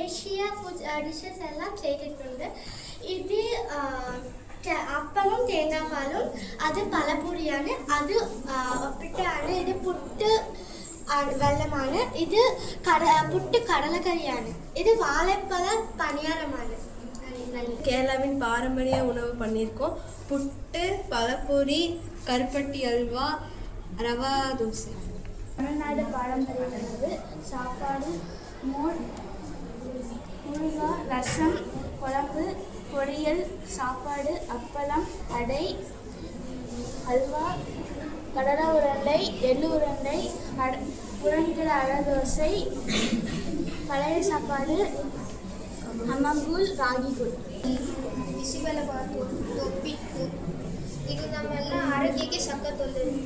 ದೇಶೀಯ ಡಿಶಸ್ ಎಲ್ಲ ചെയ്തിട്ടുണ്ട്. ഇത് അപ്പവും തേങ്ങാപ്പാലും, അത് പലപൊടിയാണ്, അത് ഒപ്പിട്ടാണ്. ഇത് പുട്ട് വെള്ളമാണ്, ഇത് പുട്ട് കടലക്കറിയാണ്, ഇത് വാழைப்பழ பணியாரമാണ്. கேரளாவின் பாரம்பரிய உணவு பண்ணியிருக்கோம். புட்டு, பழப்பொரி, கருப்பட்டி அல்வா, ரவா தோசை. தமிழ்நாடு பாரம்பரிய உணவு சாப்பாடு, மோர், ஊறுகாய், ரசம், குழம்பு, பொரியல், சாப்பாடு, அப்பளம், அடை, அல்வா, கடலை உருண்டை, எள்ளு உருண்டை, புறங்கிற அடை தோசை, பழைய சாப்பாடு, ಅಮ್ಮಂಗೂಲ್, ರಾಗಿಗೂಲ್. ಬಿಸಿಬೇಳೆಬಾತು, ಉಪ್ಪಿಟ್ಟು, ಇದು ನಮ್ಮೆಲ್ಲ ಆರೋಗ್ಯಕ್ಕೆ ಸಖತ್ ಒಳ್ಳೆಯದು.